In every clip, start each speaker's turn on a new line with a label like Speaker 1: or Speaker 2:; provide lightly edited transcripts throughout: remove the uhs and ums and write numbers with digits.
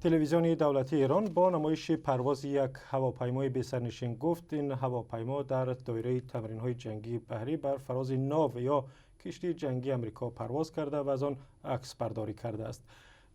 Speaker 1: تلویزیون دولتی ایران با نمایش پرواز یک هواپیمای بی‌سرنشین گفت این هواپیما در دایره تمرین‌های جنگی بحری بر فراز ناو یا کشتی جنگی آمریکا پرواز کرده و از آن عکس برداری کرده است.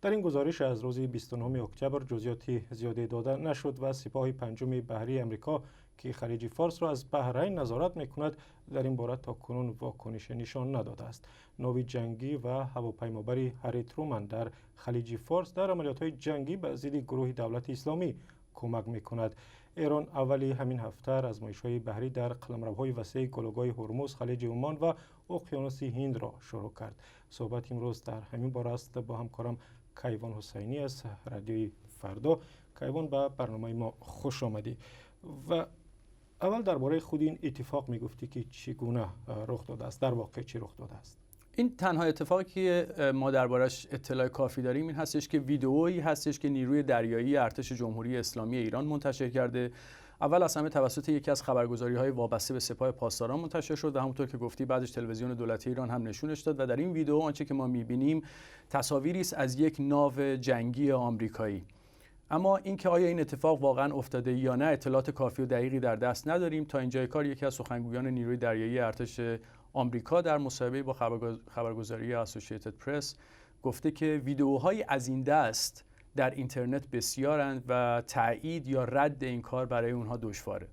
Speaker 1: در این گزارش از روز 29 اکتبر جزئیاتی زیادی داده نشد و سپاه پنجم بحری آمریکا که خلیج فارس را از بحرین نظارت می‌کند در این باره تاکنون واکنش نشان نداده است. ناو جنگی و هواپیمابری هری ترومن در خلیج فارس در عملیات‌های جنگی به ضد گروه دولت اسلامی کمک می‌کند. ایران اولی همین هفته آزمایش‌های بحری در قلمروهای وسیع گلوگاه هرمز، خلیج عمان و اقیانوس هند را شروع کرد. صحبت امروز در همین باره است با همکارم کیوان حسینی از رادیوی فردا. کیوان، به برنامه ما خوش آمدی. و اول درباره خود این اتفاق میگفتی که چگونه رخ داده است؟ در واقع چی رخ داده است؟
Speaker 2: این تنها اتفاقی که ما دربارش اطلاع کافی داریم این هستش که ویدئویی هستش که نیروی دریایی ارتش جمهوری اسلامی ایران منتشر کرده. اول از همه توسط یکی از خبرگزاری‌های وابسته به سپاه پاسداران منتشر شد و همونطور که گفتی بعدش تلویزیون دولتی ایران هم نشونش داد و در این ویدئو آنچه که ما می‌بینیم تصاویری است از یک ناو جنگی آمریکایی. اما اینکه آیا این اتفاق واقعا افتاده یا نه اطلاعات کافی و دقیقی در دست نداریم. تا اینجای کار یکی از سخنگویان نیروی دریایی ارتش آمریکا در مصاحبه با خبرگزاری اسوسییتد پرس گفته که ویدئوهای از این دست در اینترنت بسیارند و تایید یا رد این کار برای اونها دشواره.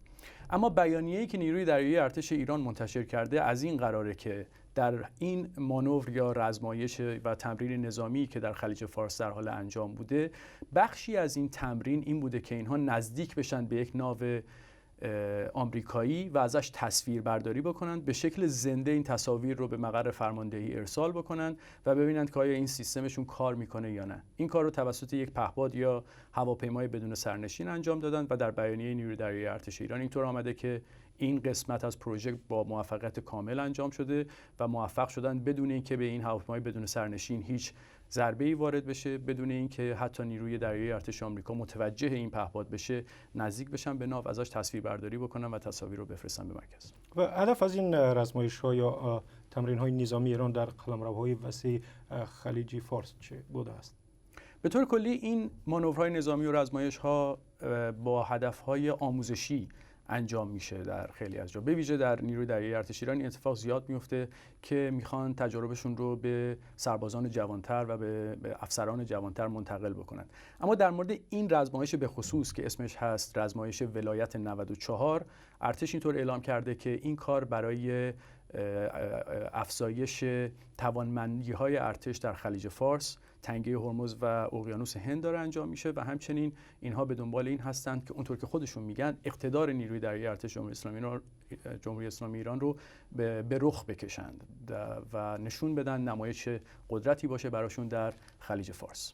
Speaker 2: اما بیانیه‌ای که نیروی دریایی ارتش ایران منتشر کرده از این قراره که در این مانور یا رزمایش و تمرین نظامی که در خلیج فارس در حال انجام بوده، بخشی از این تمرین این بوده که اینها نزدیک بشن به یک ناو آمریکایی و ازش تصویر برداری بکنند، به شکل زنده این تصاویر رو به مقر فرماندهی ارسال بکنند و ببینند که آیا این سیستمشون کار میکنه یا نه. این کار رو توسط یک پهپاد یا هواپیمای بدون سرنشین انجام دادند و در بیانیه نیروی دریایی ارتش ایران اینطور آمده که این قسمت از پروژه با موفقیت کامل انجام شده و موفق شدن بدون اینکه به این هواپیمای بدون سرنشین هیچ ضربه‌ای وارد بشه، بدون اینکه حتی نیروی دریایی ارتش آمریکا متوجه این پهپاد بشه، نزدیک بشن به ناو، ازش تصویر برداری بکنن و تصاویر رو بفرستن به مرکز.
Speaker 1: و هدف از این رزمایش‌ها یا تمرین‌های نظامی ایران در قلمروهای وسیع خلیج فارس چه بوده است؟
Speaker 2: به طور کلی این مانورهای نظامی و رزمایش‌ها با هدف‌های آموزشی انجام میشه در خیلی از جا. به ویژه در نیروی دریایی ارتش ایران این اتفاق زیاد میفته که میخوان تجاربشون رو به سربازان جوانتر و به افسران جوانتر منتقل بکنن. اما در مورد این رزمایش به خصوص که اسمش هست رزمایش ولایت 94، ارتش اینطور اعلام کرده که این کار برای افزایش توانمندی‌های ارتش در خلیج فارس، تنگه هرمز و اقیانوس هند داره انجام میشه و همچنین اینها به دنبال این هستند که اونطور که خودشون میگن اقتدار نیروی دریایی ارتش جمهوری اسلامی ایران رو به رخ بکشند و نشون بدن نمایش قدرتی باشه براشون در خلیج فارس.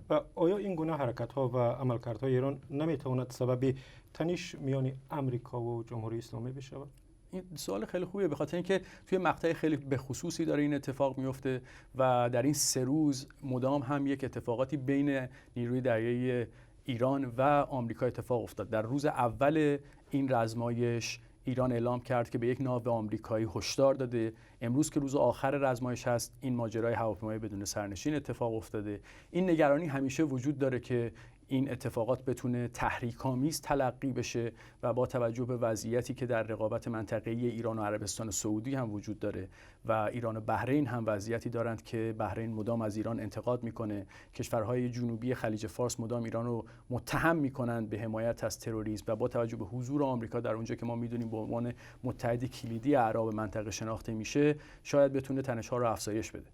Speaker 1: و آیا این گونه حرکت‌ها و عملکردهای ایران نمیتواند سبب تنش میان آمریکا و جمهوری اسلامی بشود؟
Speaker 2: این سوال خیلی خوبیه، به خاطر اینکه توی مقطع خیلی به خصوصی داره این اتفاق میفته و در این 3 روز مدام هم یک اتفاقاتی بین نیروی دریایی ایران و آمریکا اتفاق افتاد. در روز اول این رزمایش ایران اعلام کرد که به یک ناو آمریکایی هشدار داده. امروز که روز آخر رزمایش هست، این ماجرای هواپیمای بدون سرنشین اتفاق افتاده. این نگرانی همیشه وجود داره که این اتفاقات بتونه تحریک‌آمیز تلقی بشه و با توجه به وضعیتی که در رقابت منطقه‌ای ایران و عربستان سعودی هم وجود داره و ایران و بحرین هم وضعیتی دارند که بحرین مدام از ایران انتقاد میکنه، کشورهای جنوبی خلیج فارس مدام ایران رو متهم میکنند به حمایت از تروریسم و با توجه به حضور آمریکا در اونجا که ما میدونیم به عنوان متحد کلیدی اعراب منطقه شناخته میشه، شاید بتونه تنش‌ها رو افزایش بده.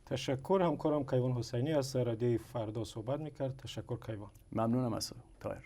Speaker 1: تشکر. همکارم کیوان حسینی از رادیوی فردا صحبت میکرد. تشکر کیوان.
Speaker 2: ممنونم از طاهر.